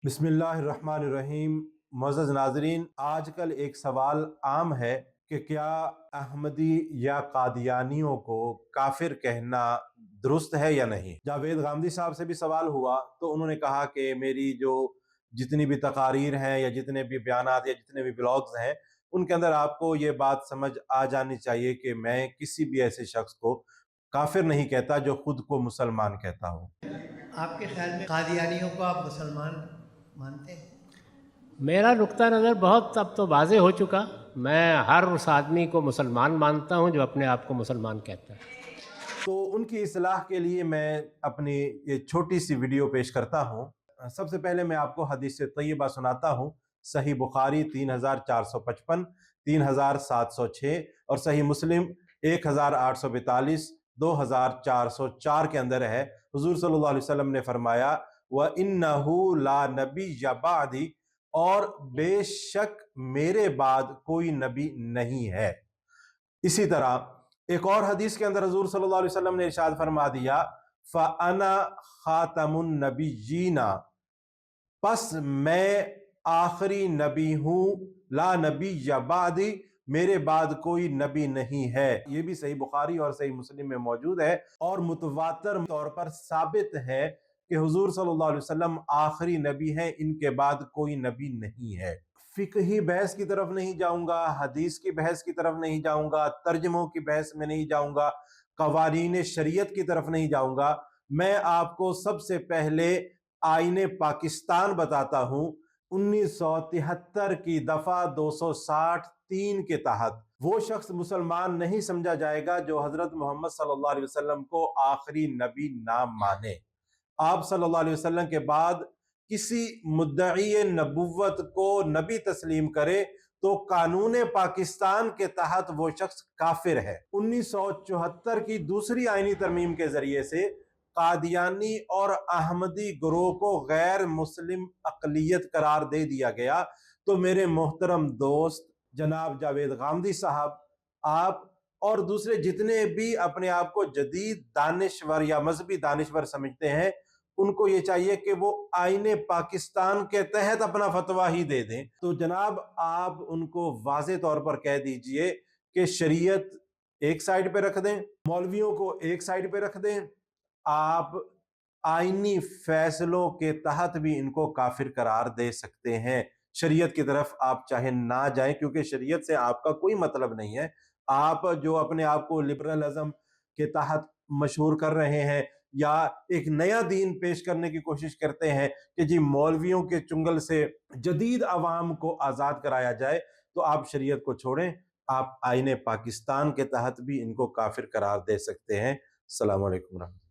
बिस्मिल्लाहिर्रहमानिर्रहीम। मुअज़्ज़ज़ नाज़रीन, आजकल एक सवाल आम है कि क्या अहमदी या कादियानियों को काफिर कहना दुरुस्त है या नहीं। जावेद गामदी साहब से भी सवाल हुआ तो उन्होंने कहा कि मेरी जो जितनी भी तकारीर हैं या जितने भी बयानात या जितने भी ब्लॉग्स हैं उनके अंदर आपको ये बात समझ आ जानी चाहिए कि मैं किसी भी ऐसे शख्स को काफिर नहीं कहता जो खुद को मुसलमान कहता हो। आपके ख्याल में कादियानियों को आप मुसलमान मानते हैं? मेरा नुक्ता नज़र बहुत अब तो वाज़े हो चुका। मैं हर उस आदमी को मुसलमान मानता हूँ जो अपने आप को मुसलमान कहता है। तो उनकी इस्लाह के लिए मैं अपनी ये छोटी सी वीडियो पेश करता हूँ। सबसे पहले मैं आपको हदीस तैयबा सुनाता हूँ। सही बुखारी 3455, 3706 और सही मुस्लिम 1842, 2404 के अंदर है। हुजूर सल्लल्लाहु अलैहि वसल्लम ने फरमाया, व इन्नहु ला नबिय्य बादी, और बेशक मेरे बाद कोई नबी नहीं है। इसी तरह एक और हदीस के अंदर हुजूर सल्लल्लाहु अलैहि वसल्लम ने इरशाद फरमा दिया, फ़अना खातमुन नबिय्यीना, बस मैं आखिरी नबी हूं, ला नबिय्य बादी, मेरे बाद कोई नबी नहीं है। ये भी सही बुखारी और सही मुस्लिम में मौजूद है और मुतवातर तौर पर साबित है कि हुजूर सल्लल्लाहु अलैहि वसल्लम आखिरी नबी हैं, इनके बाद कोई नबी नहीं है। फिकही बहस की तरफ नहीं जाऊंगा, हदीस की बहस की तरफ नहीं जाऊंगा, तर्जमों की बहस में नहीं जाऊंगा, कवानीन शरीयत की तरफ नहीं जाऊंगा। मैं आपको सबसे पहले आईने पाकिस्तान बताता हूं। 1973 की दफा 263 के तहत वो शख्स मुसलमान नहीं समझा जाएगा जो हजरत मोहम्मद सल्लल्लाहु अलैहि वसल्लम को आखिरी नबी ना माने। आप सल्लल्लाहु अलैहि वसल्लम के बाद किसी मुद्दई नबुव्वत को नबी तस्लीम करे तो कानून पाकिस्तान के तहत वो शख्स काफिर है। 1974 की दूसरी आईनी तरमीम के जरिए से कादियानी और अहमदी ग्रोह को गैर मुस्लिम अकलियत करार दे दिया गया। तो मेरे मोहतरम दोस्त जनाब जावेद गामदी साहब, आप और दूसरे जितने भी अपने आप को जदीद दानिश्वर या मजहबी दानिश्वर समझते हैं, उनको ये चाहिए कि वो आईने पाकिस्तान के तहत अपना फतवा ही दे दें। तो जनाब आप उनको वाज़े तौर पर कह दीजिए कि शरीयत एक साइड पे रख दें, मौलवियों को एक साइड पे रख दें, आप आईनी फैसलों के तहत भी इनको काफिर करार दे सकते हैं। शरीयत की तरफ आप चाहे ना जाएं, क्योंकि शरीयत से आपका कोई मतलब नहीं है। आप जो अपने आप को लिबरलिज्म के तहत मशहूर कर रहे हैं या एक नया दीन पेश करने की कोशिश करते हैं कि जी मौलवियों के चुंगल से जदीद अवाम को आज़ाद कराया जाए, तो आप शरीयत को छोड़ें। आप आईने पाकिस्तान के तहत भी इनको काफिर करार दे सकते हैं। अस्सलाम वालेकुम।